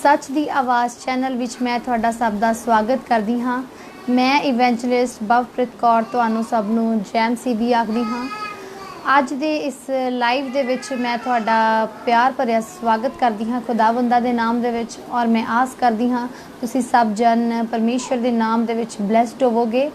सच दी आवाज़ channel which मैं तुहाडा सब दा स्वागत करदी हाँ। मैं इवेंजलिस्ट बवप्रीत कौर तुहानू सब नू जैम सीबी आखदी हाँ। अज दे इस लाइव दे विच मैं तुहाडा प्यार भरिया स्वागत करदी हाँ खुदावंदा दे नाम दे विच, और मैं आस करदी हाँ तुसी सब जन परमेश्वर दे नाम दे विच ब्लैसड होवोगे।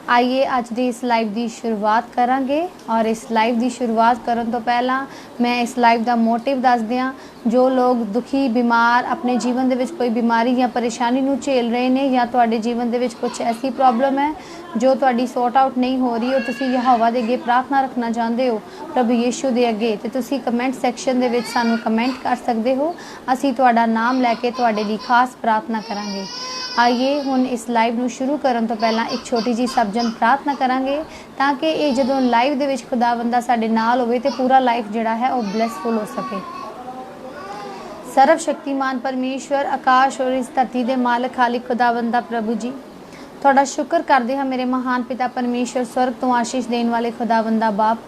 आइए अज दी इस लाइव की शुरुआत करांगे, और इस लाइव की शुरुआत करन तो पहला मैं इस लाइव का मोटिव दस दियाँ। जो लोग दुखी बीमार अपने जीवन दे विच कोई बीमारी या परेशानी नू झेल रहे हैं, या तुहाडे जीवन दे विच कुछ ऐसी प्रॉब्लम है जो तुहाडी सॉर्ट आउट नहीं हो रही, और तुसी यहोवा दे अगे प्रार्थना रखना चाहते हो प्रभु यीशु दे अगे, तो तुसी कमेंट सैक्शन दे विच सानू कमेंट कर सकते हो। असी तुहाडा नाम लैके तुहाडे लई खास प्रार्थना करांगे। आइए हुण इस लाइव नू शुरू करन तो पहला एक छोटी जी सबजन प्रार्थना करांगे, ताकि ये जदों लाइव दे विच खुदावंदा साडे नाल होवे ते पूरा लाइफ जिहड़ा है वो ब्लैसफुल हो सके। सर्वशक्तिमान परमेश्वर, आकाश और इस धरती दे मालिक खालिक खुदावंदा प्रभु जी, तुहाडा शुक्र करदे हां मेरे महान पिता परमेश्वर, स्वर्ग तो आशीष देने वाले खुदावंदा बाप।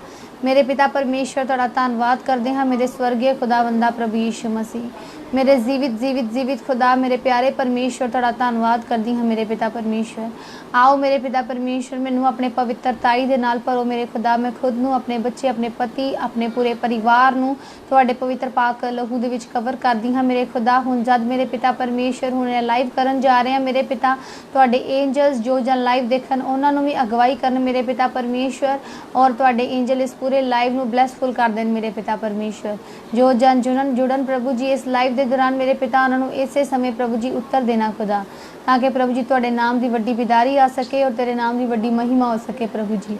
मेरे पिता परमेश्वर तुहाडा धन्नवाद करदे हां मेरे स्वर्गीय खुदावंदा प्रभु यीशु मसीह। मेरे जीवित खुदा, मेरे प्यारे परमेश्वर तुहाडा धन्नवाद करदी हां मेरे पिता परमेश्वर। आओ मेरे पिता परमेश्वर, मैनू अपने पवित्रताई दे नाल भरो मेरे खुदा। मैं खुद नू, अपने बच्चे, अपने पति, अपने पूरे परिवार नू तुहाडे पवित्र पाक लहू दे विच कवर करदी हां मेरे खुदा। हुण जद मेरे पिता परमेश्वर हुण लाइव करन जा रहे हैं मेरे पिता, तुहाडे एंजल्स जो जन लाइव देखन उन्हां नू भी अगवाई करन मेरे पिता परमेश्वर, और तुहाडे एंजल इस पूरे लाइव नू ब्लैसफुल कर देन मेरे पिता परमेश्वर। जो जन जुड़न प्रभु जी इस लाइव के दौरान मेरे पिता उन्होंने इस समय प्रभु जी उत्तर देना खुदा, ताकि प्रभु जी तुहाडे नाम की वड्डी बिदारी आ सके और तेरे नाम की वड्डी महिमा हो सके। प्रभु जी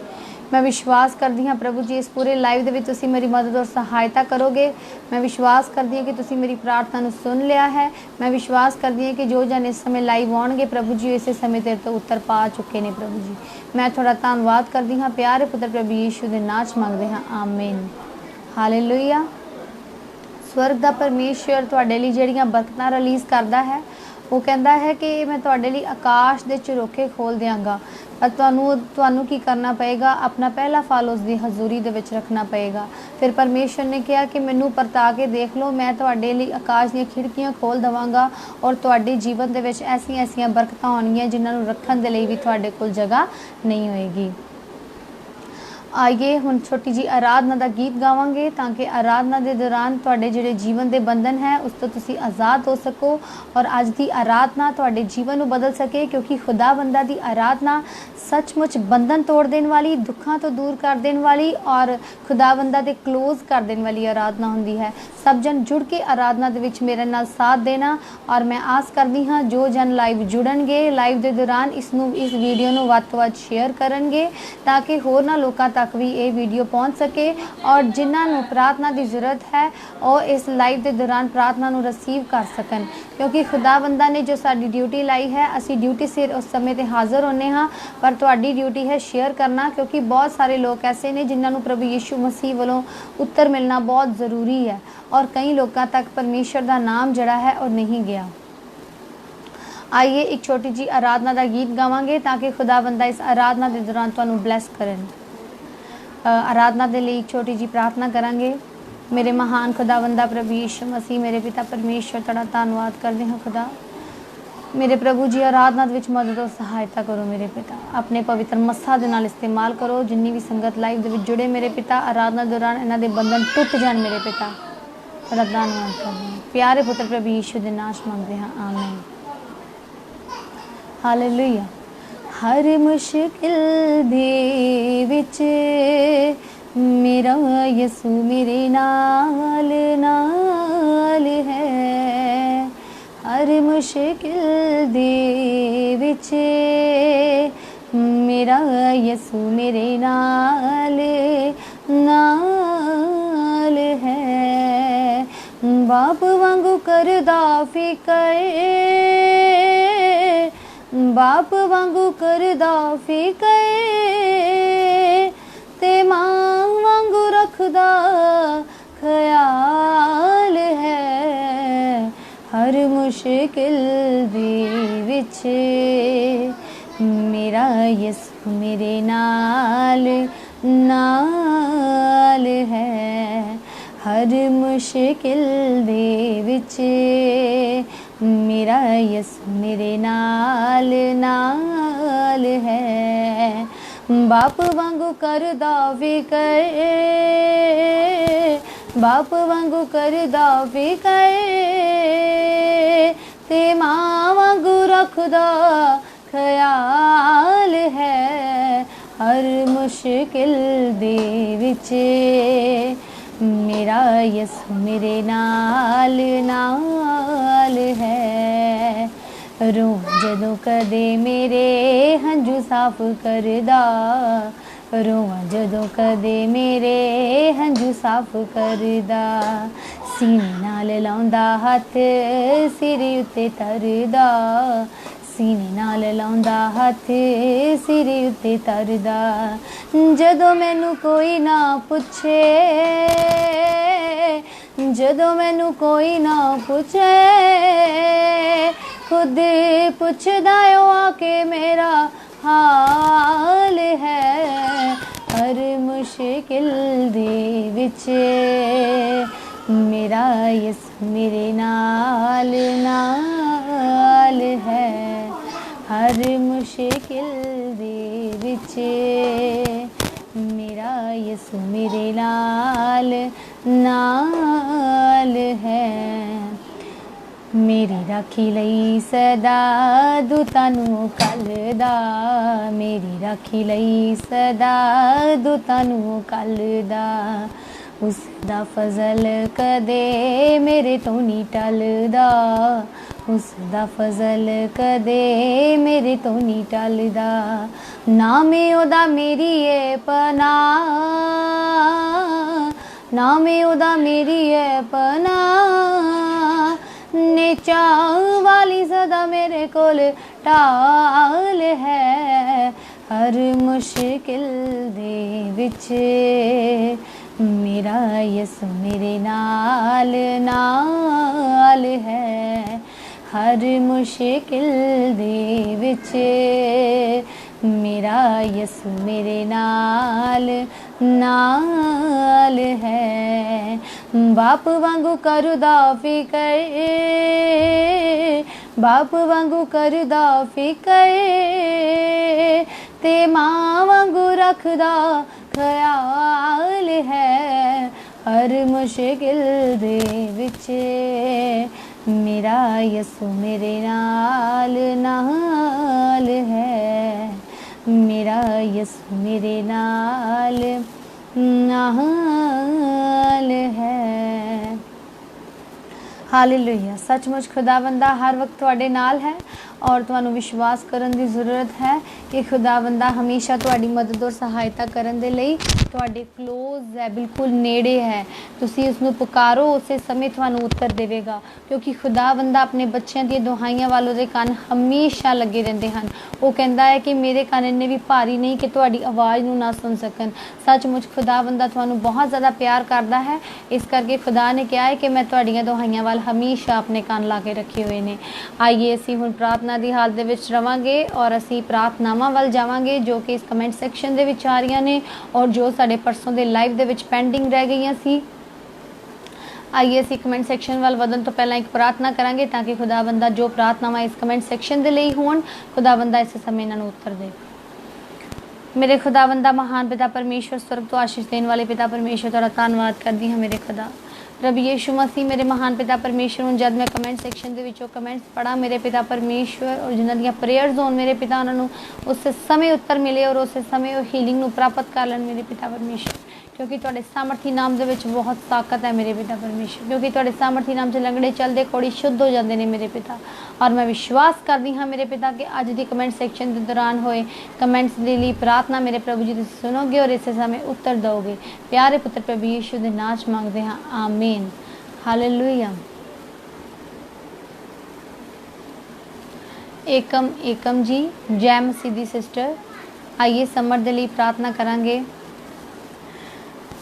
मैं विश्वास करती हाँ प्रभु जी इस पूरे लाइव दे विच तुसीं मेरी मदद और सहायता करोगे। मैं विश्वास करती हूँ कि तुसीं मेरी प्रार्थना नूं सुन लिया है। मैं विश्वास करती हूँ कि जो जन इस समय लाइव आउणगे प्रभु जी इस समय तेरे तो उत्तर पा चुके ने। प्रभु जी मैं थोड़ा धन्नवाद करती हाँ, प्यारे पुत्र प्रभु यीशु दे नाम च मंगदे हाँ, आमीन हालेलुया। स्वर्ग दा परमेश्वर तुहाडे लई जिहड़ियां बरकतां रिलीज़ करदा है, वो कहता है कि मैं तुहाडे लई आकाश दे झरोखे खोल देंगा। पर तुहानू की करना पएगा, अपना पहला फल उसकी हजूरी दे विच रखना पएगा। फिर परमेश्वर ने कहा कि मैनू परता के देख लो, मैं तुहाडे लई आकाश दी खिड़कियां खोल देवांगा, और तुहाडे जीवन दे विच ऐसियां ऐसियां बरकतां आउणगीਆਂ जिन्हां नू रखण दे लई भी तुहाडे कोल जगह नहीं होएगी। आइए हुण छोटी जी आराधना का गीत गावांगे, ताकि आराधना के दौरान तुहाडे जिहड़े जीवन के बंधन है उस तो तुसीं आज़ाद हो सको, और अज की आराधना तुहाडे जीवन को बदल सके। क्योंकि खुदावंदा की आराधना सचमुच बंधन तोड़ देने वाली, दुखों तो दूर कर देने वाली, और खुदावंदा दे क्लोज कर देने वाली आराधना होंदी है। सब जन जुड़ के आराधना दे विच मेरे नाल साथ देना, और मैं आस करती हाँ जो जन लाइव जुड़नगे लाइव के दौरान इस वीडियो नूं वध तो वध शेयर करनगे, ताकि होरनां लोकां तक भी ये वीडियो पहुँच सके, और जिन्हां नूं प्रार्थना की जरूरत है वो इस लाइव के दौरान प्रार्थना नूं रिसीव कर सकन। क्योंकि खुदावंदा ने जो साडी ड्यूटी लाई है, असी ड्यूटी सिर उस समय ते हाज़र होने हाँ, पर तुहाडी ड्यूटी है शेयर करना। क्योंकि बहुत सारे लोग ऐसे ने जिन्हां नूं प्रभु यीशु मसीह वालों उत्तर मिलना बहुत ज़रूरी है, और कई लोगों तक परमेश्वर का नाम जड़ा है और नहीं गया। आइए एक छोटी जी आराधना का गीत गावांगे, ताकि खुदावंदा इस आराधना के दौरान तुहानू ब्लैस करन। आराधना के लिए एक छोटी जी प्रार्थना करांगे। मेरे महान खुदावंदा प्रभु यीशु मसीह, मेरे पिता परमेश्वर तुहाडा धन्नवाद करदे हां खुदा। मेरे प्रभु जी आराधना विच मदद और सहायता करो मेरे पिता, अपने पवित्र मस्सा दे नाल इस्तेमाल करो। जिन्नी भी संगत लाइव दे विच जुड़े मेरे पिता, आराधना दौरान इन्हां दे बंधन टुट जाण मेरे पिता, तुहाडा धन्नवाद करदे हां। प्यारे पुत्र प्रभु यीशु दे नाम च मंगदे हां, आमीन हालेलुया। हर मुश्किल दे विच मेरा यसू मेरे नाल नाल है। हर मुश्किल दे विच मेरा यसू मेरे नाल नाल है। बाप वांगू करदा फिकर, बाप वांगू करदा फिकर, ते मां वांगू रखदा ख्याल है। हर मुश्किल दे विच मेरा यसू मेरे नाल नाल है। हर मुश्किल दे विच मेरा यसु मेरे नाल नाल है। बाप वांगू करदा फिकर, बाप वांगू करदा फिकर, ते मां वांगू रखदा ख्याल है। हर मुश्किल दे विच मेरा यसु मेरे नाल नाल है। रो जदों कदे मेरे हंजू साफ करदा, रोवां जदों कदे मेरे हंजू साफ करदा। सीने नाल लाउंदा हथ सिर उत्ते तरदा, सीने नाल लाउंदा हथ सिर उत्ते तरदा। जदों मैनू कोई ना पुछे, जदों मैनू कोई ना पुछे, खुद पुछदा ओ आके मेरा हाल है। हर मुश्किल दे विच मेरा यसु मेरे नाल नाल है। हर मुश्किल दे विच मेरा यसु मेरे नाल नाल है। मेरी राखी लई सदा दूतां नूं कलदा, मेरी राखी लई सदा दूतां नूं कलदा। उसदा फजल कदे मेरे तो नहीं टलदा, उसदा फजल कदे मेरे तो नहीं टलदा। नामे ओदा मेरी है पनाह, नामे ओदा मेरी है पनाह। नेचा वाली सदा मेरे कोल ढाल है। हर मुश्किल दे विच मेरा यसु मेरे नाल नाल है। हर मुश्किल दे विच मेरा यसु मेरे नाल नाल है। बाप वांगू करदा फिकर, बाप वांगू करदा फिकर, ते मां वांगू रखदा ख्याल है। हर मुश्किल दे विच मेरा यसु मेरे नाल नाल है। मेरा यसु मेरे नाल नाल है। हालेलुया। सचमुच खुदावंदा हर वक्त तुहाडे नाल है और तुहानू विश्वास करन दी ज़रूरत है कि खुदावंदा हमेशा तुहाडी मदद और सहायता करन दे लई तुहाडे क्लोज है, बिल्कुल नेड़े है। तुसी उसनू पुकारो, उसे समय तुहानू उत्तर देवेगा, क्योंकि खुदावंदा अपने बच्चों दी दुआइयां वाल उहदे कान हमेशा लगे रहंदे हन। वो कहंदा है कि मेरे कान इन्ने भी भारी नहीं कि तुहाडी आवाज़ नू ना सुन सकन। सचमुच खुदावंदा तुहानू बहुत ज़्यादा प्यार करदा है, इस करके खुदा ने कहा है कि मैं तुहाडीआं दुआइयां वाल हमेशा अपने कान ला के रखे हुए ने। आइए असीं हुण प्रार्थना दी हालत दे विच रवांगे और असीं प्रार्थनावां वल जावांगे जो कि इस कमेंट सैक्शन दे विच आ रहीआं ने और जो साडे परसों दे लाइव दे विच पेंडिंग रह गईआं सी। आइए असीं कमेंट सैक्शन वाल वधन तो पहला एक प्रार्थना करांगे ताकि खुदावंदा जो प्रार्थनावां इस कमेंट सैक्शन दे लई होण, खुदावंदा इस समय इन्हां नूं उत्तर दे। मेरे खुदावंदा महान पिता परमेश्वर, स्वर्ग तो आशीष देने वाले पिता परमेश्वर, तुहाडा धन्नवाद करदी हां मेरे खुदा। रब यीशु मसीह मेरे महान पिता परमेश्वर, हूँ जब मैं कमेंट सैक्शन दे विचों कमेंट्स पढ़ा मेरे पिता परमेश्वर और जिन्हां दियां प्रेयर्स होन मेरे पिता, उन्होंने उस समय उत्तर मिले और उस समय वो हीलिंग नूं प्राप्त कर लैन मेरे पिता परमेश्वर, क्योंकि तुहाडे सामर्थी नाम दे विच बहुत ताकत है मेरे पिता परमेश्वर, क्योंकि तुहाडे सामर्थी नाम से लंगड़े चलते कोड़ी शुद्ध हो जाते हैं मेरे पिता। और मैं विश्वास करती हाँ मेरे पिता कि अज की कमेंट सैक्शन के दौरान होए कमेंट्स के लिए प्रार्थना मेरे प्रभु जी तुसीं सुनोगे और इस समय उत्तर दोगे। प्यारे पुत्र प्रभु यीशु दे नाम च मंगते हाँ, आमीन। हालेलुया। एकम एकम जी, जय मसीह दी सिस्टर। आइए समर दे लिए प्रार्थना करांगे।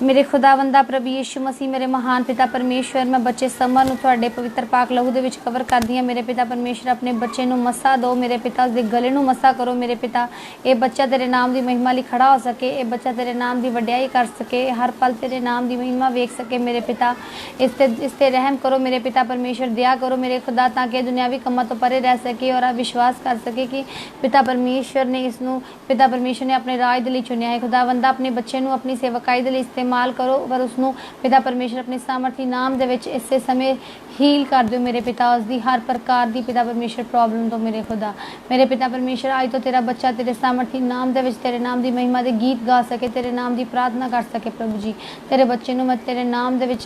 मेरे खुदावंदा प्रभु यीशु मसीह मेरे महान पिता परमेश्वर, मैं बच्चे समर ਨੂੰ ਤੁਹਾਡੇ ਪਵਿੱਤਰ ਪਾਕ ਲਹੂ ਦੇ ਵਿੱਚ ਕਵਰ ਕਰਦੀ ਹਾਂ। ਮੇਰੇ ਪਿਤਾ ਪਰਮੇਸ਼ਰ ਆਪਣੇ ਬੱਚੇ ਨੂੰ ਮਸਾ ਦਿਓ। ਮੇਰੇ ਪਿਤਾ ਉਸਦੇ ਗਲੇ ਨੂੰ ਮਸਾ ਕਰੋ। ਮੇਰੇ ਪਿਤਾ ਇਹ ਬੱਚਾ ਤੇਰੇ ਨਾਮ ਦੀ ਮਹਿਮਾ ਲਈ ਖੜਾ ਹੋ ਸਕੇ, ਇਹ ਬੱਚਾ ਤੇਰੇ ਨਾਮ ਦੀ ਵਡਿਆਈ ਕਰ ਸਕੇ, ਹਰ ਪਲ ਤੇਰੇ ਨਾਮ ਦੀ ਮਹਿਮਾ ਵੇਖ ਸਕੇ। ਮੇਰੇ ਪਿਤਾ ਇਸ ਤੇ ਰਹਿਮ ਕਰੋ। ਮੇਰੇ ਪਿਤਾ परमेश्वर दया करो मेरे खुदा, ताकि दुनियावी कमां तो परे रह सके और आप विश्वास कर सके कि पिता परमेश्वर ने इसनों पिता परमेश्वर ने अपने राज दे लई चुनिया है। खुदावंदा अपने बच्चे नूं अपनी सेवकाई दे लई इस्तेमाल करो, पर उसनों पिता परमेश्वर अपने सामर्थी नाम दे विच इसे समय हील कर दो। मेरे पिता उसकी हर प्रकार की पिता परमेश्वर प्रॉब्लम तो मेरे खुदा मेरे पिता परमेश्वर आज तो तेरा बच्चा तेरे सामर्थी नाम दे विच तेरे नाम की महिमा के गीत गा सके, तेरे नाम की प्रार्थना कर सके। प्रभु जी तेरे बच्चे नूं मैं तेरे नाम दे विच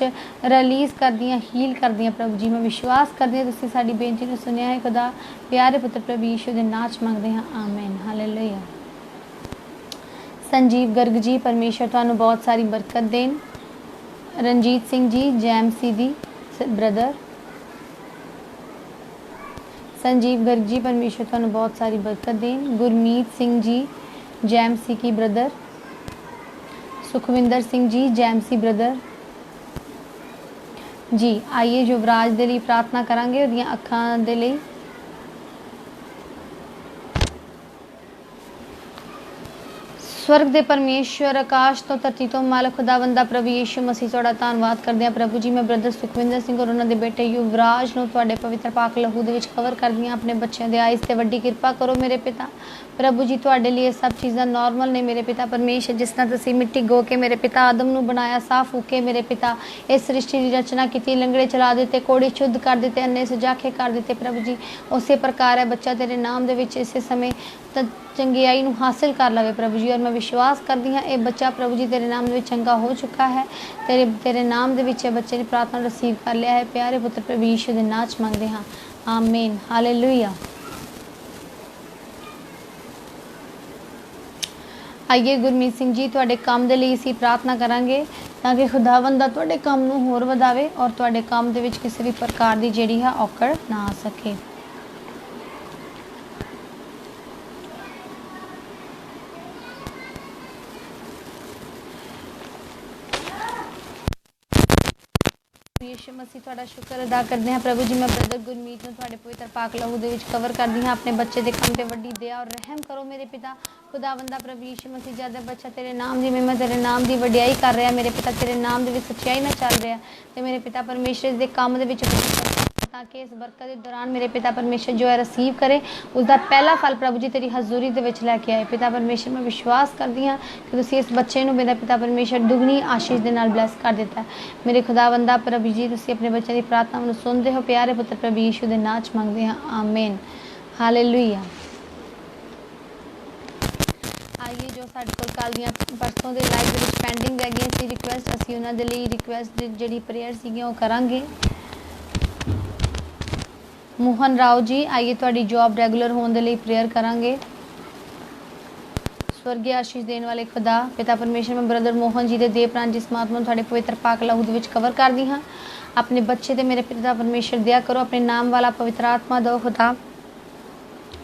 रिलीज़ कर दी, हील कर दी। प्रभु जी मैं विश्वास करदी हां तुसीं साडी बेनती नूं सुनिया है। खुदा प्यारे पुत्र प्रभु यीशु दे नाम च मंगदे हां, आमीन हालेलुया। संजीव गर्ग जी परमेश्वर तुहानूं बहुत सारी बरकत देन। रणजीत सिंह जी जैम सी दी ब्रदर, संजीव गर्ग जी परमेश्वर तुहानूं बहुत सारी बरकत देन। गुरमीत सिंह जी जैम सी की ब्रदर, सुखविंदर सिंह जी जैम सी ब्रदर जी। आइए युवराज दे लई प्रार्थना करांगे, ओहदियां अखां दे लई। स्वर्ग दे परमेश्वर आकाश तो धरती तो मालक खुदावंदा प्रभु यीशु मसीह तुहाडा धन्नवाद करदे हां। प्रभु जी मैं ब्रदर सुखविंदर सिंह और उन्हां दे बेटे युवराज नूं तुहाडे पवित्र पाक लहू दे विच कवर करदी हां। अपने बच्चों दे आइस ते वड्डी किरपा करो मेरे पिता प्रभु जी। तुहाडे लिए सब चीज़ां नॉर्मल ने मेरे पिता परमेश्वर, जिस तरह तुसीं मिट्टी गो के मेरे पिता आदम नूं बनाया, साफ फूके मेरे पिता इस सृष्टि की रचना की, लंगड़े चला दिते, कोड़ी शुद्ध कर दिते, अन्ने सुजाखे कर दिते। प्रभु जी उस प्रकार है बच्चा तेरे नाम दे विच इस समय चंगियाई नूं हासिल कर लवे प्रभु जी। और मैं विश्वास करदी हाँ ये बच्चा प्रभु जी तेरे नाम दे विच चंगा हो चुका है। तेरे नाम दे विच बच्चे ने प्रार्थना रिसीव कर लिया है। प्यारे पुत्र प्रभु यीशु दे नाम च मंगदे हाँ, आमीन हालेलुया। आइए गुरमीत सिंह जी तुहाडे काम दे लई असीं प्रार्थना करांगे, ताकि खुदावंदा तुहाडे काम नूं होर वधावे और तुहाडे काम दे विच किसी भी प्रकार की जिहड़ी है औकड़ ना आ सके। यीशु मसीह तुहाडा शुक्र अदा करते हैं प्रभु जी। मैं ब्रदर गुरमीत नूं तुहाडे पवित्र पाक लहू दे विच कवर करदी हां। अपने बच्चे दे काम ते वड्डी दया और रहम करो मेरे पिता खुदावंदा प्रभु यीशु मसीह। जद बच्चा तेरे नाम दी महिमा तेरे नाम दी वड्याई कर रहा मेरे पिता, तेरे नाम दे विच सच्चाई नाल चल रहा ते मेरे पिता परमेश्वर दे काम दे विच, ताकि इस बरकत के दौरान मेरे पिता परमेश्वर जो है रिसीव करे, उसका पहला फल प्रभु जी तेरी हजूरी दे विच लैके आए। पिता परमेश्वर मैं विश्वास करदी हाँ कि तुसीं इस बच्चे नूं मेरा पिता परमेश्वर दुगनी आशीष दे नाल ब्लैस कर दिता है। मेरे खुदावंदा प्रभु जी तुसीं अपने बच्चों की प्रार्थना नूं सुनदे हो। प्यारे पुत्र प्रभु यीशु दे नाम च मंगदे हाँ, आमीन हालेलुया। आइए जो साडे कोल कल दियां परसों दे लाइव दे विच पेंडिंग रह गईयां सी रिक्वेस्ट, असीं उन्हां दे लई रिक्वेस्ट जिहड़ी प्रेयर सीगीआं ओह करांगे। मोहन राव जी आइए तुहाडी जॉब रेगुलर होने के लिए प्रेयर करांगे। स्वर्गीय आशीष देने वाले खुदा पिता परमेश्वर मैं ब्रदर मोहन जी के देव प्राण जिस आत्मा तुहाडे पवित्र पाक लहू दे विच कवर करदी हाँ। अपने बच्चे ते मेरे पिता परमेश्वर दया करो, अपने नाम वाला पवित्र आत्मा दो खुदा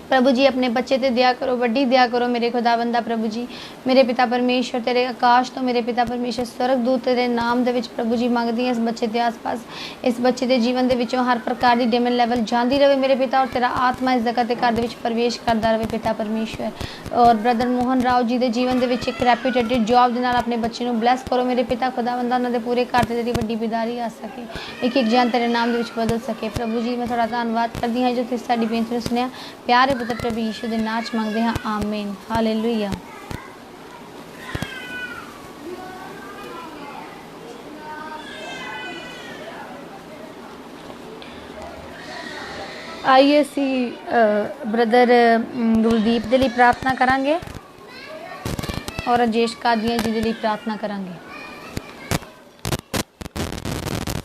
प्रभु जी। अपने बच्चे ते दया करो, वड्डी दया करो मेरे खुदावंदा प्रभु जी। मेरे पिता परमेश्वर तेरे आकाश तो मेरे पिता परमेश्वर स्वर्ग दूत तेरे नाम दे विच प्रभु जी मंगदी है इस बच्चे के आसपास, इस बच्चे के जीवन के विचों हर प्रकार की डिमन लैवल जाती रहे मेरे पिता, और तेरा आत्मा इस जगह के घर दे विच प्रवेश करता रहे पिता परमेश्वर। और ब्रदर मोहन राव जी के जीवन के विच एक रैप्यूटेटेड जॉब के नाल अपने बच्चे को ब्लैस करो मेरे पिता खुदावंदा, उन्होंने पूरे घर से तेरी वड्डी बिदारी आ सके, एक जन तेरे नाम दे विच बदल सके। प्रभु जी मैं थोड़ा धन्नवाद करदी हाँ जो तुसीं साडी बेनती नूं सुनिया। प्यारे पुत्र प्रभु यीशु दे नाम च मंगदे हां, आमीन हालेलुया। आइए असी ब्रदर गुरदीप के लिए प्रार्थना करांगे और राजेश कादिया जी के लिए प्रार्थना करांगे।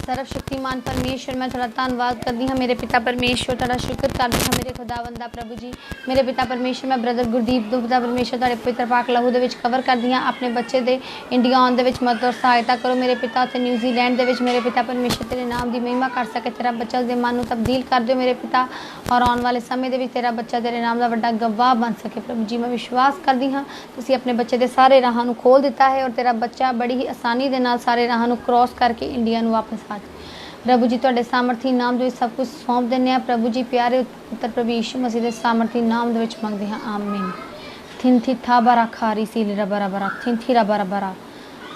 सर्वशक्तिमान परमेश्वर मैं थोड़ा धन्यवाद करती हाँ मेरे पिता परमेश्वर थोड़ा शुक्र करती हाँ मेरे खुदावंदा प्रभु जी मेरे पिता परमेश्वर मैं ब्रदर गुरदीप दो पिता परमेश्वर थोड़े पवित्र पाक लहू दे विच कवर करदी हाँ अपने बच्चे दे इंडिया आउण दे विच मदद और सहायता करो मेरे पिता उत्थे न्यूजीलैंड दे विच मेरे पिता परमेश्वर तेरे नाम की महिमा कर सके तेरा बच्चा उसके मन को तब्दील कर दो मेरे पिता और आने वाले समय दे विच तेरा बच्चा तेरे नाम का वड्डा गवाह बन सके प्रभु जी मैं विश्वास करदी हाँ तुसीं अपने बच्चे के सारे राहां नूं खोल दिता है और तेरा बच्चा बड़ी ही आसानी दे नाल सारे राहां नूं क्रॉस करके इंडिया नूं वापस आ प्रभु जी तुहाडे सामर्थी नाम जो सब कुछ सौंप देने हैं प्रभु जी प्यारे पुत्र प्रभु यीशु मसीह के सामर्थी नाम दे विच मंगदे हां आमीन थिन थी था बरा खारी सी रबरा बरा थिन थी रबरा बरा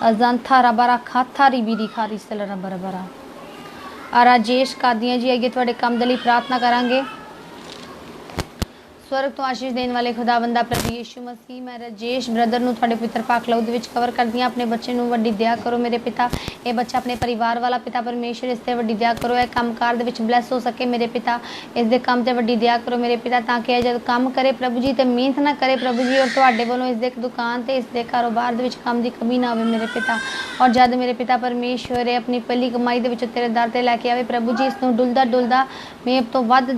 अजंथा रबरा खाता रिबी खारी सल रबरा बरा आ राजेश कादियां जी अगे तुहाडे काम दे लई प्रार्थना करांगे स्वर्ग तो आशीष देने वाले खुदावंदा प्रभु यीशु मसीह मैं राजेश ब्रदर नूं तुहाडे पवित्र पाक लहू दे विच कवर करदी हां अपने बच्चे नूं वड्डी दया करो मेरे पिता ये बच्चा अपने परिवार वाला पिता परमेश्वर इस ते वड्डी दया करो ये कामकार दे विच ब्लैस हो सके मेरे पिता इस दे काम ते वड्डी दया करो मेरे पिता ताकि जब काम करे प्रभु जी ते मेहनत ना करे प्रभु जी और तुहाडे वालों इस दे दुकान ते इस दे कारोबार दे विच काम दी कमी ना आवे मेरे पिता और जद मेरे पिता परमेश्वर अपनी पहली कमाई दे विच तेरे दर ते लैके आवे प्रभु जी इसनूं डुलदा डुलदा मेब तो वध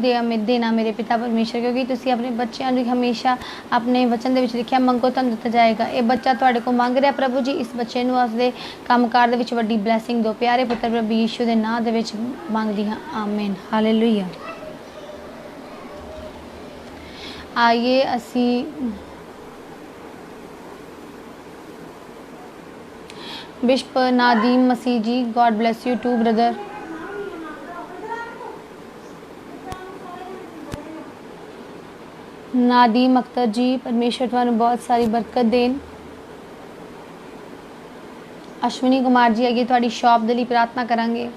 देना मेरे पिता परमेश्वर क्योंकि तुसीं अपने बच्चों ने हमेशा अपने वचन दे विच लिखिया मंगो तुहानूं दित्ता जाएगा ये बच्चा तुहाडे कोल मंग रहा प्रभु जी इस बच्चे नूं उसदे कामकार दे विच वड्डी ब्लैसिंग दो प्यारे पुत्र प्रभु यीशु दे नाम दे विच मंगदी हां आमीन हालेलुया आइए असी bishop Nadeem Masih ji God bless you too brother Nadeem Akhtar ji परमेश्वर तुहानूं बहुत सारी बरकत देन अश्विनी कुमार जी अगे तुहाडी शॉप दे लई प्रार्थना करांगे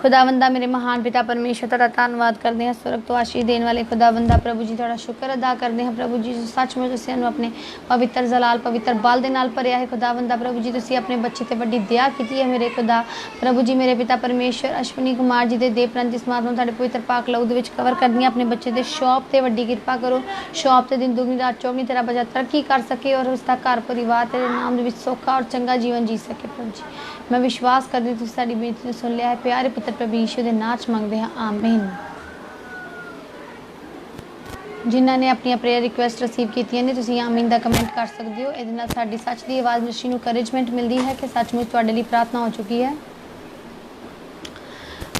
खुदावंदा मेरे महान पिता परमेश्वर तुहाडा धन्नवाद करते हैं स्वर्ग तो आशीष देने वाले खुदावंदा प्रभु जी तुहाडा शुक्र अदा करते हैं प्रभु जी सचमुच तुसीं सानूं अपने पवित्र जलाल पवित्र बल दे नाल भरिया है खुदावंदा प्रभु जी तुसीं अपने बच्चे ते वड्डी दया कीती है मेरे खुदा प्रभु जी मेरे पिता परमेश्वर अश्विनी कुमार जी दे देवप्रांत इस मातम तुहाडे पवित्र पाक लहू दे विच कवर करदी अपने बच्चे दे शॉप ते वड्डी कृपा करो शॉप ते दिन दुगनी रात चौगनी तेरा बच्चा तरक्की कर सके और उसका घर परिवार तेरे नाम दे विच सौखा और चंगा जीवन जी सके प्रभु जी मैं विश्वास करदी तुसीं साडी बेनती सुन लिया है प्यारे पुत्र प्रभु यीशु दे नाम च मंगदे हां आमीन जिन्हां ने अपनी प्रेयर रिक्वेस्ट रिसीव कीतियां ने तुसीं आमीन दा कमेंट कर सकदे हो इहदे नाल साडी सच दी आवाज़ नशी नूं करजमेंट मिलदी है कि सचमुच तुहाडे लई प्रार्थना हो चुकी है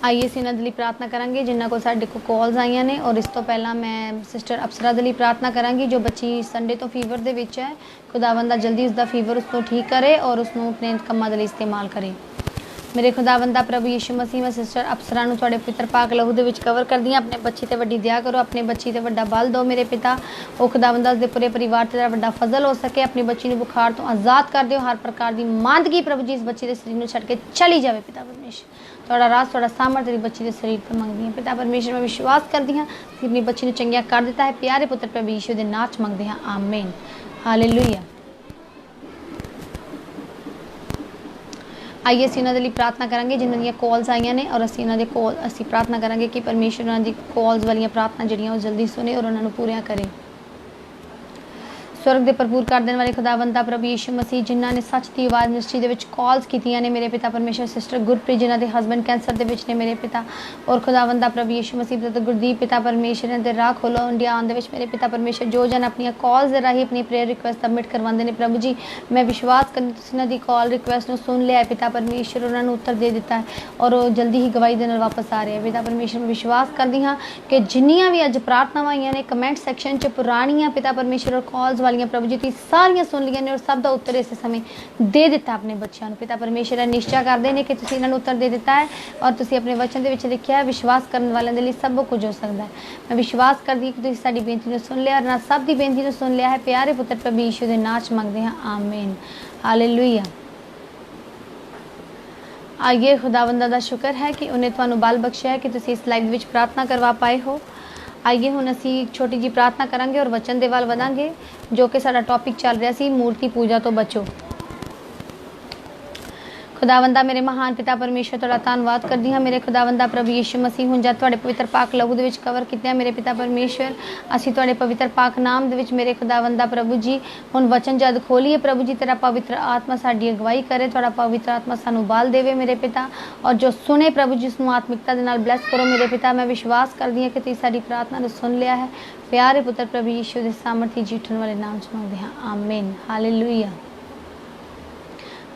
आइए असीं इन्हां दे लई प्रार्थना करांगे जिन्हां को साडे को कॉल्स आईयां ने और इस तो पहला मैं सिस्टर अप्सरा दे लई प्रार्थना करांगी जो बच्ची संडे तो फीवर दे विच है खुदावंदा जल्दी उसका फीवर उसको ठीक करे और उसनूं अपने कम्मां दे लई इस्तेमाल करे मेरे खुदावंदा प्रभु यीशु मसीह मैं सिस्टर अप्सरा नूं तुहाडे पवित्र पाक लहू दे विच कवर करदी हां अपने बच्चे ते वड्डी दया करो अपने बच्ची ते वड्डा बल दो मेरे पिता ओ खुदावंदा उसदे पूरे परिवार ते तेरा वड्डा फजल हो सके अपनी बच्ची नूं बुखार तो आज़ाद कर दिओ हर प्रकार दी मांदगी प्रभु जी इस बच्चे दे शरीर नूं छड्ड के चली जावे पिता परमेश्वर तुहाडा राज तुहाडा सामर्थ तेरी बच्ची दे शरीर ते मंगदी हां पिता परमेश्वर मैं विश्वास करदी हां कि अपनी बच्ची नूं चंगिया कर दिता है प्यारे पुत्र प्रभु यीशु दे नाम च मंगदे हां आमीन हालेलुया आइए असीं उन्हां दे लई प्रार्थना करांगे जिन्हां दी कॉल्स आईयां ने और असीं उन्हां दे कॉल असीं प्रार्थना करांगे कि परमेश्वर उन्हां दी कॉल्स वालियां प्रार्थना जिहड़ियां ओह जल्दी सुने और उन्हां नूं पूरियां करे स्वर्ग दे भरपूर कर देने वाले खुदावंदा प्रभु यीशु मसीह जिन्हां ने सच दी आवाज़ मिनिस्ट्री दे विच कॉल्स कीतियां ने मेरे पिता परमेश्वर सिस्टर गुरप्रीत जिन्हां दे हस्बैंड कैंसर दे विच ने मेरे पिता और खुदावंदा प्रभु यीशु मसीह ब्रदर गुरदीप पिता परमेश्वर ने दे राह खोलो इंडिया आउण दे विच मेरे पिता परमेश्वर जो जन अपनी कॉल्स दे राही अपनी प्रेयर रिक्वेस्ट सबमिट करवांदे ने प्रभु जी मैं विश्वास करनी तुसीं उन्हां दी कॉल रिक्वेस्ट नूं सुन लिया है पिता परमेश्वर उन्हां नूं उत्तर दे दिता है और वो जल्दी ही गवाही दे नाल वापस आ रहे हैं पिता परमेश्वर मैं विश्वास करदी हां कि जिन्नियां भी अज प्रार्थनावां आईयां ने कमेंट सैक्शन च पुरानियां पिता परमेश्वर और कॉल्स वालियां प्रभु जी सारियां सुन लिया ने और सब का उत्तर इस समय दे दिता अपने बच्चों पिता परमेश्वर निश्चय करते हैं कि तुसीं इन्हां नूं उत्तर दे दिता है और तुसीं अपने वचन दे विच लिखिया है विश्वास करने वालों के लिए सब कुछ हो सकता है मैं विश्वास करती हूं कि तुसीं साडी बेनती नूं सुन लिया और ना सब की बेनती नूं सुन लिया है प्यारे पुत्र प्रभु यीशु दे नाम च मंगदे हां आमीन हालेलुया आइए खुदावंदा दा शुक्र है कि उन्हें तुहानूं बल बख्शिया है कि तुसीं इस लाइव विच प्रार्थना करवा पाए हो आइए हुण असीं एक छोटी जी प्रार्थना करांगे और वचन दे वल वधांगे जो कि साडा टॉपिक चल रहा सी मूर्ति पूजा तो बचो खुदावंदा मेरे महान पिता परमेश्वर तुहाडा धन्नवाद करदी हाँ मेरे खुदावंदा प्रभु यीशु मसीह हुण जद तुहाडे पवित्र पाक लहू दे विच कवर कीते मेरे पिता परमेश्वर असीं तुहाडे पवित्र पाक नाम दे विच मेरे खुदावंदा प्रभु जी हुण वचन जद खोलीए प्रभु जी तेरा पवित्र आत्मा साडी अगवाई करे तुहाडा पवित्र आत्मा सानू बाल देवे मेरे पिता और जो सुने प्रभु जी उसनू आत्मिकता दे नाल ब्लैस करो मेरे पिता। मैं विश्वास करदी हाँ कि तुसीं साडी प्रार्थना नूं सुन लिया है प्यारे पुत्र प्रभु यीशु दे सामर्थी जीठन वाले नाम च मंगदे हाँ आमीन हालेलुया।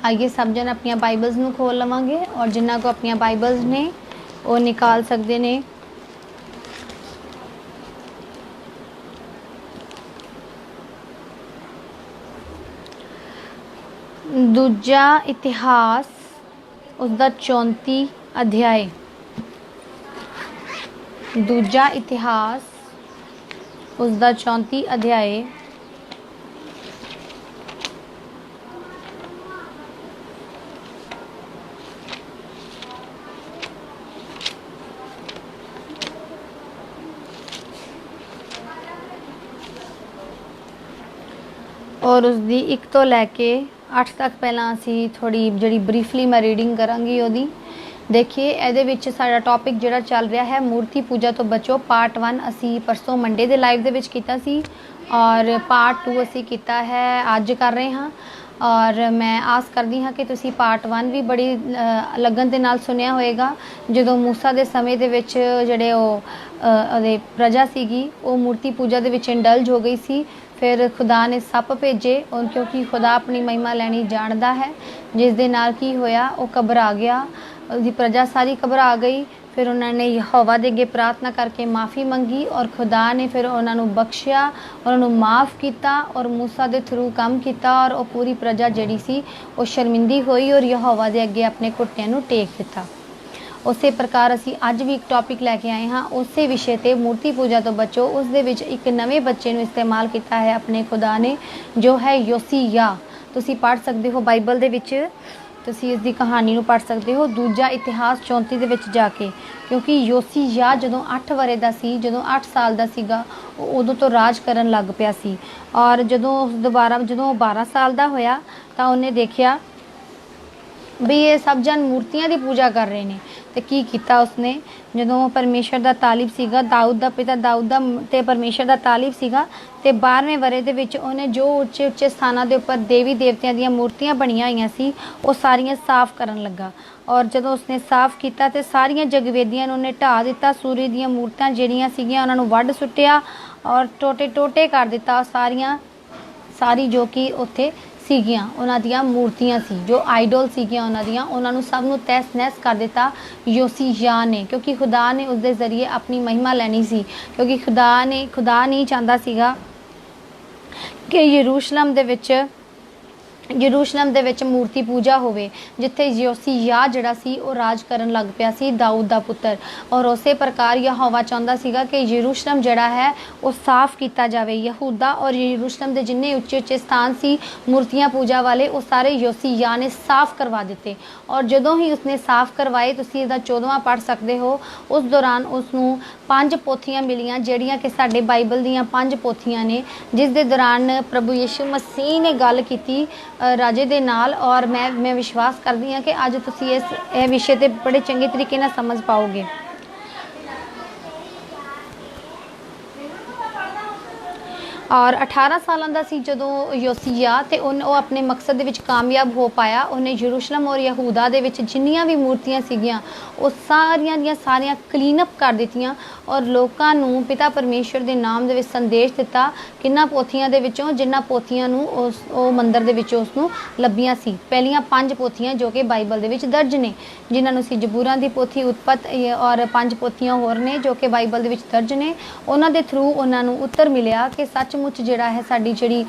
आइए सब जन अपनी बाइबल्स में खोल लवांगे और जिन्हों को अपनी बाइबल्स ने वो निकाल सकते ने दूजा इतिहास उसका 34 अध्याय। दूजा इतिहास उसका 34 अध्याय और उसकी 1 तो लैके 8 तक पहला असी थोड़ी जी ब्रीफली मैं रीडिंग करांगी ओदी। देखिए ये विच साडा टॉपिक जिहड़ा चल रहा है मूर्ति पूजा तो बचो पार्ट 1 असी परसों मंडे दे लाइव दे विच कीता सी और पार्ट 2 असी कीता है अज कर रहे हाँ और मैं आस करदी हाँ कि तुसी पार्ट 1 भी बड़ी लगन दे नाल सुनिया होएगा जदों मूसा दे समय दे विच जिहड़े ओहदे प्रजा सीगी वो मूर्ति पूजा दे विच इंडल्ज हो गई सी। फिर खुदा ने सप भेजे और क्योंकि खुदा अपनी महिमा लैनी जानता है जिस दे नाल की होया वो घबरा गया उसकी प्रजा सारी घबरा गई। फिर उन्होंने यहोवा दे अगे प्रार्थना करके माफ़ी मंगी और खुदा ने फिर उन्होंने बख्शिया और उन्होंने माफ़ किया और मूसा दे थ्रू काम किया और वो पूरी प्रजा जड़ी सी वो शर्मिंदी हुई और यहोवा दे अगे अपने घुटनों नूं टेक दिता। उस प्रकार असी अज भी एक टॉपिक लैके आए हाँ उस विषय ते मूर्ति पूजा तो बचो उस दे विच एक नवे बच्चे नूं इस्तेमाल किया है अपने खुदा ने जो है योसिया। तुसी पढ़ सकते हो बाइबल दे विच तुसी इसकी कहानी नूं पढ़ सकते हो दूजा इतिहास 34 दे विच जाके क्योंकि योसिया जदों 8 वरे दा सी जदों 8 साल दा सीगा उदों तो राज करन लग पिया सी और जदों दोबारा जदों 12 साल दा होया तां उन्हें देखिया भी ये सब जन मूर्तियां की पूजा कर रहे हैं तो की किया उसने जो परमेश्वर का तालिब सीगा दाऊद का पिता दाऊद का ते परमेश्वर का तालिब सीगा ते 12वें वरे दे विच उन्हें जो उच्चे उच्चे स्थानों के उपर देवी देवतियां दी मूर्तियां बनिया हुई सी वो सारियां साफ करन लगा और जदों उसने साफ किया तो सारियां जगवेदियां उन्हें ढा दिता सूर्य दी मूर्तियां जिहड़ियां सीगियां उन्हां नूं वढ सुट्टिया और टोटे टोटे कर दिता सारियां सारी जो कि उत्थे सीगियां उन्हां दियां मूर्तियां सी जो आइडल सीगियां उन्हां दियां उन्हां नूं सब नूं तहस नहस कर दिता योसिया ने क्योंकि खुदा ने उसके जरिए अपनी महिमा लैनी सी क्योंकि खुदा नहीं चाहता सीगा कि यरूशलेम दे विच मूर्ति पूजा होवे जिथे योसिया जिहड़ा सी वो राज करन लग पिया सी दाऊद दा पुत्र और उस प्रकार यहोवा चाहता सीगा कि यरूशलेम जिहड़ा है वो साफ किया जाए यहूदा और यरूशलेम दे जिन्ने उच्चे उच्चे स्थान सी मूर्तियां पूजा वाले वो सारे योसिया ने साफ करवा दिते और जदों ही उसने साफ करवाए तुसीं इहदा 14वां पढ़ सकते हो उस दौरान उसनूं 5 पोथियां मिलियां जिहड़ियां कि साडे बाइबल दीयां 5 पोथियां ने जिस दे दौरान प्रभु यीशु मसीह ने गल कीती राजे दे नाल और मैं विश्वास करदी हाँ कि अज तुसीं इस विषय ते बड़े चंगे तरीके नाल समझ पाओगे। और 18 साल का सी जदों योसिया ते वो अपने मकसद दे विच कामयाब हो पाया उन्हें यरूशलेम और यहूदा दे विच जिन्नियां भी मूर्तियां सीगियां वो सारियां दियां सारियां क्लीनअप कर दित्तियां और लोकां नूं पिता परमेश्वर दे नाम दे विच संदेश दिता किन्ना पोथियां दे विचों जिन्ना पोथियां नूं उस मंदिर दे विच उसनूं लभियां सी। पहलियां 5 पोथियां जो कि बाइबल दे विच दर्ज ने जिन्हां नूं सी जबूरां दी पोथी उत्पत और 5 पोथियां होर ने जो कि बाइबल दे विच दर्ज ने उन्हां दे थ्रू उन्हां नूं उत्तर मिलिया कि सचमुच जिहड़ा है साडी जिहड़ी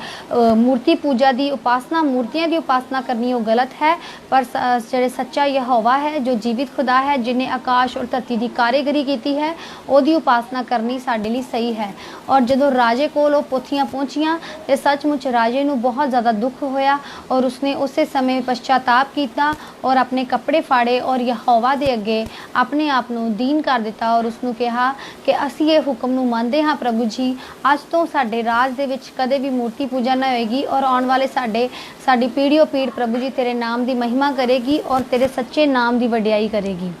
मूर्ति पूजा दी उपासना मूर्तियां दी उपासना करनी वो गलत है पर जिहड़े सच्चा यहोवा है जो जीवित खुदा है जिन्हें आकाश और धरती की कारीगरी की है उसकी उपासना करनी साडे लई सही है। और जदों राजे कोल पोथियां पहुंचियां तो सचमुच राजे नूं बहुत ज़्यादा दुख होया और उसने उस समय पश्चाताप किया और अपने कपड़े फाड़े और यहोवा दे अगे अपने आप नूं दीन कर दिता और उसनूं कहा कि असीं ये हुक्म नूं मनदे हाँ प्रभु जी अज तो साडे राज राज दे विच कदे भी मूर्ति पूजा ना होएगी और आने वाले साडी पीढ़ियों पीढ़ प्रभु जी तेरे नाम की महिमा करेगी और तेरे सच्चे नाम की वडियाई करेगी।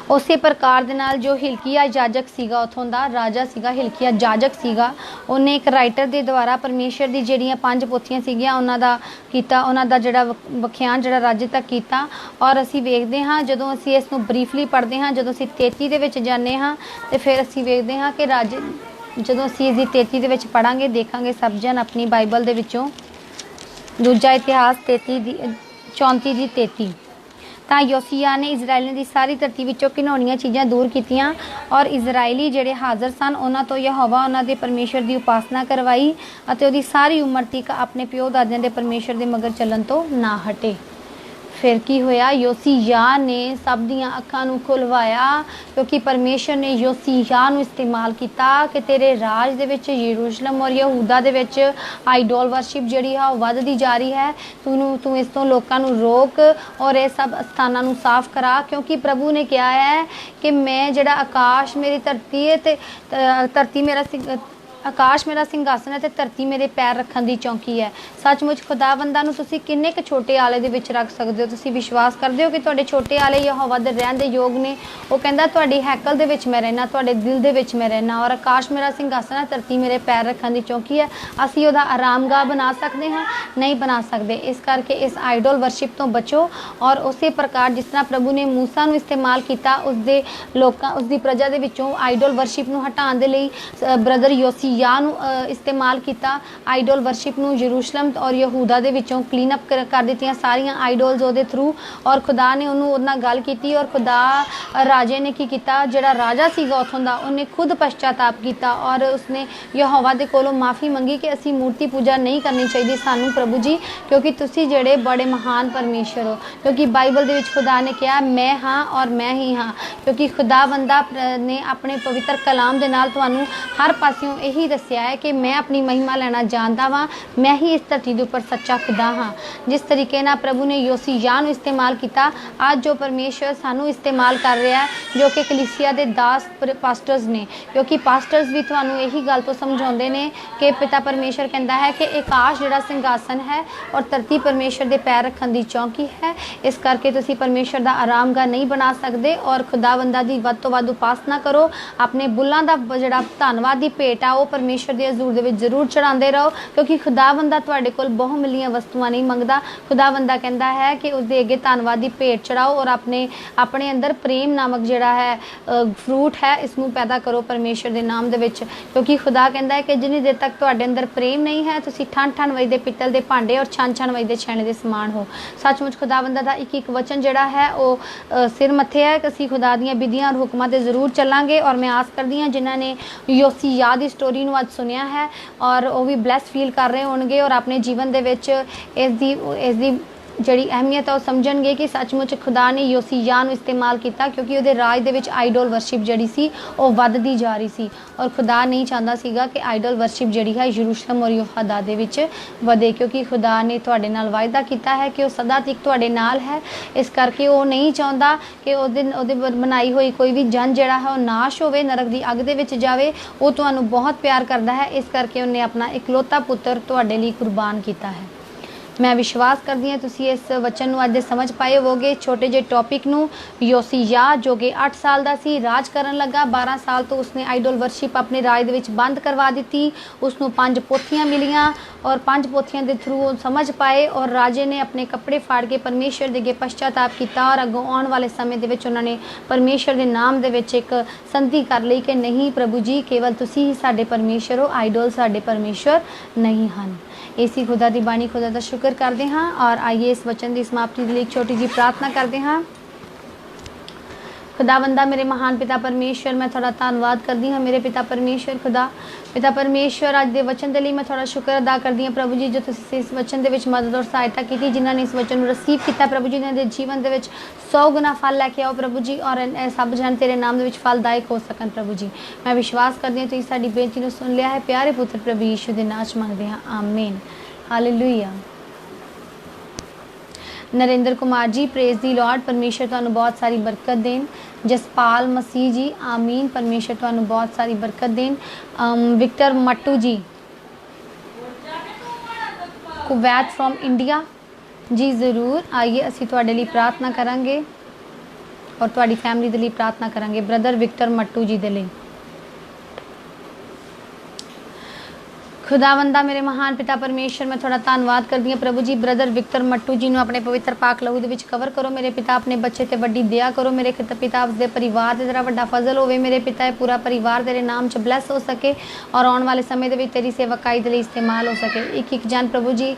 उसे प्रकार दे नाल जो हिलकिया जाजक सीगा उथों दा राजा सीगा, हिलकिया जाजक सीगा, उन्हें एक राइटर के द्वारा परमेश्वर दी जिहड़ियां 5 पोथियां सीगियां उन्हां दा कीता, उन्हां दा जिहड़ा वख्यान जिहड़ा राज्य तक कीता। और असीं वेखदे हां जदों असीं इस नूं ब्रीफली पढ़दे हां, जदों असीं 33 दे विच जाने हां ते फिर असीं वेखदे हां कि राज्य जदों असीं इसदी 33 दे विच पढ़ांगे देखांगे सब जन अपनी बाइबल दे विचों दूजा इतिहास 34 दी 33। तो योसिया ने इजराइलियों की सारी धरती विचों घिनौनियां चीज़ां दूर कीतियां और इजराइली जिहड़े हाज़र सन उन्हां तो यहोवा उन्हां दे परमेश्वर की उपासना करवाई अते उहदी सारी उम्र तक अपने प्यो दादियां दे परमेश्वर दे मगर चलन तो ना हटे। फिर की होया, योसिया ने सब दियां अखां नूं खुलवाया क्योंकि परमेश्वर ने योसिया नूं इस्तेमाल किया कि तेरे राज दे विच यरूशलेम और यहूदा दे विच आइडोल वर्शिप जिहड़ी है वधदी जा रही है। तू इस तो लोकां नूं रोक और ये सब स्थानां नूं साफ करा, क्योंकि प्रभु ने कहा है कि मैं जिहड़ा आकाश मेरी धरती है ते धरती मेरा आकाश मेरा सिंघासन है ते धरती मेरे पैर रखने की चौकी है। सचमुच खुदावंदा नूं तुसीं किन्ने क छोटे आले दे विच रख सकदे हो? तुसीं विश्वास करदे हो कि तुहाडे छोटे आले यहोवा दे रहण दे योग ने? वो कहंदा तुहाडी हैकल दे विच मैं रहना, तुहाडे दिल दे विच मैं रहना और आकाश मेरा सिंघासन है, धरती मेरे पैर रखने की चौकी है। असीं उहदा आरामगाह बना सकते हैं? नहीं बना सकते। इस करके इस आइडल वर्शिप तो बचो और उस प्रकार जिस तरह प्रभु ने मूसा नूं इस्तेमाल किया उसदे लोकां उसदी प्रजा दे विचों आइडल वर्शिप नूं हटाउण दे लई ब्रदर योसिया इस्तेमाल किया। आइडल वर्शिप नूं यरूशलेम और यहूदा दे विचों क्लीन अप कर दित्तियां सारियां आइडल्स उहदे थ्रू और खुदा ने उन्होंने उहदे नाल गल कीती और खुदा राजे ने की किया, जिहड़ा राजा सीगा उथों दा उन्हें खुद पश्चाताप किया और उसने यहोवा दे कोलों माफ़ी मंगी कि असीं मूर्ति पूजा नहीं करनी चाहिए सानू प्रभु जी, क्योंकि तुसीं जिहड़े बड़े महान परमेश्वर हो। क्योंकि बाइबल दे विच खुदा ने कहा मैं हाँ और मैं ही हाँ, क्योंकि खुदावंदा ने अपने पवित्र कलाम दे नाल तुहानू हर पासियों यही दस्सिया है कि मैं अपनी महिमा लेना जानता वां, मैं ही इस धरती के उपर सच्चा खुदा हाँ। जिस तरीके ना प्रभु ने योसिया नूं इस्तेमाल किया, आज जो परमेश्वर सानू इस्तेमाल कर रहा है जो कि कलीसिया के दास पास्टर्स ने, क्योंकि पास्टर्स भी तुहानू यही गल तो समझाते हैं कि पिता परमेश्वर कहता है कि आकाश जिहड़ा सिंघासन है और धरती परमेश्वर के पैर रखने की चौकी है। इस करके तुसीं परमेश्वर का आरामगाह नहीं बना सकते और खुदावंदा की वध तो वध उपासना करो। अपने बुल्लां दा जिहड़ा धन्नवाद की भेट आ वो परमेश्वर के हजूर दे विच जरूर चढ़ाते रहो, क्योंकि खुदावंदा तुहाडे कोल बहुमूलियां वस्तुआं नहीं मंगदा। खुदावंदा कहता है कि उसके अगे धन्नवाद की भेट चढ़ाओ और अपने अंदर प्रेम नामक जिहड़ा है फ्रूट है इसनूं पैदा करो परमेश्वर के नाम दे विच, क्योंकि खुदा कहता है कि जिन्नी देर तक तुहाडे अंदर प्रेम नहीं है तुसीं ठन वजदे पित्तल के भांडे और छन वजदे छैणे दे समान हो। सचमुच खुदावंदा दा एक वचन जिहड़ा है वो सिर मत्थे है कि असीं खुदा दीआं विधियां और हुक्मां ते जरूर चलांगे। और मैं आस करदी हां जिन्हां ने योसिया दी स्टोरी नूं अज सुनिया है और वो भी ब्लैस फील कर रहे होणगे और अपने जीवन दे विच इसदी जड़ी अहमियत है समझणगे कि सचमुच खुदा ने योसिया नूं इस्तेमाल किया, क्योंकि उहदे राज दे विच आइडल वर्शिप जड़ी सी वो वधदी जा रही सी और खुदा नहीं चाहता सीगा कि आइडल वर्शिप जड़ी है यरूशलेम और यहूदा दे विच वधे, क्योंकि खुदा ने तुहाडे नाल वायदा किया है कि वो सदा तक तुहाडे नाल है। इस करके वो नहीं चाहता कि उहदे बनाई हुई कोई भी जन जिहड़ा है वो नाश होवे, नरक दी अग दे विच जावे। वो तुहानूं बहुत प्यार करता है, इस करके उन्हें अपना इकलौता पुत्र तुहाडे लई कुर्बान किया है। मैं विश्वास करती हूँ तुसीं इस वचन नूं अज समझ पाए होवोगे। छोटे जे टॉपिक नूं योसिया जो कि 8 साल का सी राज करन लगा, 12 साल तो उसने आइडल वर्शिप अपने राज दे विच बंद करवा दी। उसनूं 5 पोथियां मिलियां और 5 पोथियां के थ्रू वो समझ पाए और राजे ने अपने कपड़े फाड़ के परमेश्वर दे अगे पश्चाताप किया और अगों आने वाले समय दे विच उन्होंने परमेश्वर के नाम दे विच एक संधि कर ली कि नहीं प्रभु जी केवल तुसीं ही साडे परमेश्वर हो, आइडल साडे परमेश्वर नहीं हन। इसी खुदा की बाणी खुदा का शुक्र करते हाँ और आइए इस वचन की समाप्ति के लिए एक छोटी जी प्रार्थना करते हाँ। खुदावंदा मेरे महान पिता परमेश्वर मैं थोड़ा धन्यवाद करती हाँ मेरे पिता परमेश्वर। खुदा पिता परमेश्वर अज के वचन के लिए मैं थोड़ा शुक्र अदा करती हाँ प्रभु जी जो तुसीं इस वचन के मदद और सहायता की, जिन्होंने इस वचन को रिसीव किया प्रभु जी उन्होंने जीवन के 100 गुना फल लैके आओ प्रभु जी और सब जन तेरे नाम के फलदायक हो सकन प्रभु जी। मैं विश्वास करती हूँ तुसीं साडी बेनती को सुन लिया है, प्यारे पुत्र प्रभु यीशु के नाम च मंगते हाँ, आमीन, हालेलुया। नरेंद्र कुमार जी प्रेज दी लॉर्ड, परमेश्वर तुहानूं बहुत सारी बरकत देन। जसपाल मसीह जी आमीन, परमेश्वर तुहानू बहुत सारी बरकत देन। Victor Mattu ji Kuwait from India ji, ज़रूर आइए असी तुहाडे लई प्रार्थना करांगे और तुहाडी फैमिली दे लई प्रार्थना करांगे। ब्रदर विक्टर मट्टू जी दे लई खुदावंदा मेरे महान पिता परमेश्वर, मैं थोड़ा धन्नवाद करदी हां प्रभु जी। ब्रदर विक्टर मट्टू जी नूं अपने पवित्र पाक लहू दे विच कवर करो मेरे पिता। अपने बच्चे ते वड्डी दया करो मेरे पिता। उसदे परिवार ते तेरा वड्डा फजल होवे मेरे पिता। ये पूरा परिवार तेरे नाम च ब्लैस हो सके और आने वाले समय दे विच तेरी सेवकाई दे लई इस्तेमाल हो सके। एक एक जन प्रभु जी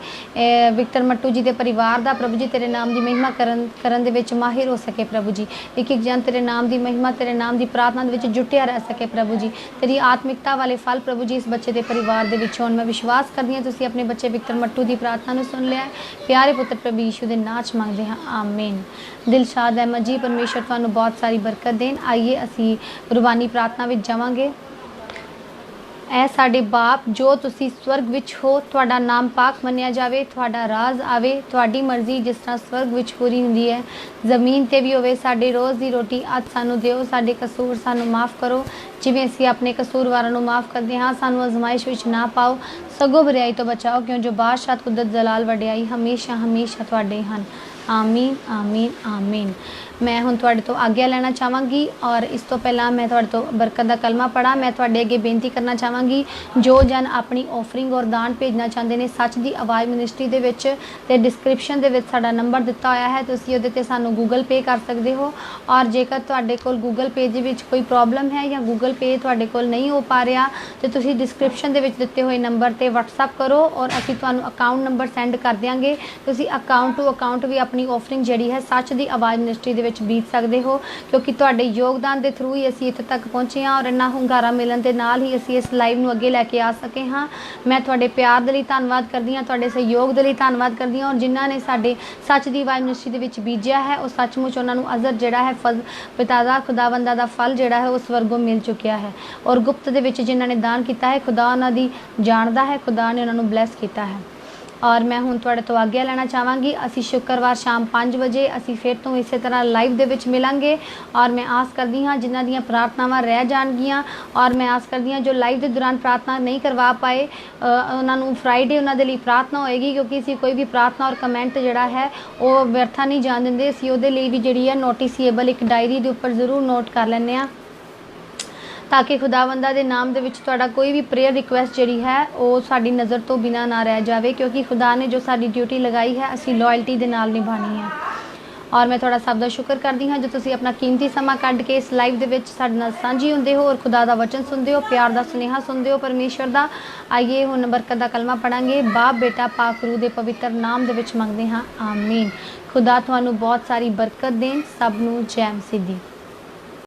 विक्टर मट्टू जी दे परिवार दा प्रभु जी तेरे नाम दी महिमा करन दे विच माहिर हो सके प्रभु जी। एक एक जन तेरे नाम दी महिमा, तेरे नाम दी प्रार्थना दे विच जुटिया रह सके प्रभु जी। तेरी आत्मिकता वाले फल प्रभु जी इस बच्चे दे परिवार दे विच होण। मैं विश्वास करदी हां तुसीं अपने बच्चे विक्टर मट्टू दी प्रार्थना नूं सुन लिया है। प्यारे पुत्र प्रभु यीशु दे नाम च मंगदे हां, आमीन। दिलशाद अहमद जी, परमेश्वर तुहानूं बहुत सारी बरकत देन। आइए असीं रुबानी प्रार्थना विच जावांगे। ऐ साडे बाप जो तुसी स्वर्ग विच हो, तुहाडा नाम पाक मन्निया जावे, तुहाडा राज आवे, तुहाडी मर्जी जिस तरह स्वर्ग विच पूरी हुंदी है जमीन ते भी होवे। साडे रोज़ दी रोटी अज सानू दिओ, साडे कसूर सानू माफ़ करो जिवें असीं अपने कसूरवारां नूं माफ़ करदे हां। सानू आजमाइश विच ना पाओ, सगों बुराई तो बचाओ, क्यों जो बादशाह कुदरत जलाल वडियाई हमेशा हमेशा तुहाडे हन। आमीन आमीन आमीन। मैं हुण तुहाडे तो आग्ञा लेना चाहांगी और इस तो पहला मैं तुहाडे तो बरकत दा कलमा पढ़ा। मैं तुहाडे अगे बेनती करना चाहांगी, जो जन अपनी ऑफरिंग और दान भेजना चाहते हैं सच दी आवाज़ मिनिस्ट्री दे विच ते डिस्क्रिप्शन दे विच साडा नंबर दिता होया है, तुसीं उहदे ते सानू गूगल पे कर सकते हो। और जेकर तुहाडे कोल गूगल पे दे विच कोई प्रॉब्लम है या गूगल पे तुहाडे कोल नहीं हो पा रहा तो तुसीं डिस्क्रिप्शन दे विच दिते हुए नंबर ते व्हाट्सअप करो और असीं तुहानू अकाउंट नंबर सेंड कर देंगे। तुसीं अकाउंट टू अकाउंट भी अपनी ऑफरिंग जिहड़ी है सच दी आवाज़ मिनिस्ट्री दे विच बीत सकते हो, क्योंकि तुहाडे योगदान के थ्रू ही असीं इत्थे तक पहुँचे हाँ और इन्ना हुंगारा मिलन दे नाल ही असीं इस लाइव नूं अगे लैके आ सके हाँ। मैं तुहाडे प्यार दे लई धन्नवाद करदी हां, तुहाडे सहयोग दे लई धन्नवाद करदी हां और जिन्हां ने साडे सच दी आवाज़ मिनिस्ट्री दे विच बीजिया है वो सचमुच उन्हां नूं अजर जिहड़ा है पिता दा खुदावंदा दा फल जिहड़ा है वो स्वर्गों मिल चुकिया है। और गुप्त दे विच जिन्हां ने दान किया है खुदा उन्हां दी जाणदा है, खुदा ने उन्हां नूं ब्लैस किया है। और मैं हुण तुहाडे तो आग्ञा लेना चाहांगी। असीं शुक्रवार शाम 5 बजे असीं फिर तो इस तरह लाइव दे विच मिलांगे और मैं आस करदी हाँ जिन्हां दीयां प्रार्थनावां रह जाणगियां और मैं आस करदी हाँ जो लाइव के दौरान प्रार्थना नहीं करवा पाए उन्हां नूं फ्राइडे उन्हां दे लई प्रार्थना होएगी, क्योंकि असीं कोई भी प्रार्थना और कमेंट जिहड़ा है वो व्यर्था नहीं जाण दिंदे। असीं उहदे लई भी जिहड़ी है नोटिसेबल एक डायरी दे उपर जरूर नोट कर लैंदे आ ताकि खुदावंदा दे नाम दे विच तुहाडा कोई भी प्रेयर रिक्वेस्ट जिहड़ी है वो साडी नज़र तो बिना ना रह जाए, क्योंकि खुदा ने जो साडी ड्यूटी लगाई है असीं लॉयल्टी दे नाल निभानी है। और मैं थोड़ा सब दा शुक्र करदी हाँ जो तुसीं अपना कीमती समा कढ के इस लाइव दे विच साडे नाल सांझी हुंदे हो और खुदा दा वचन सुनदे हो, प्यार दा सुनेहा सुनदे हो परमेश्वर दा। आइए हुण बरकत दा कलमा पढ़ांगे। बाप बेटा पाक रूह दे पवित्र नाम दे विच मंगदे हाँ, आमीन। खुदा तुहानू बहुत सारी बरकत देन। सब नूं जय मसीह दी।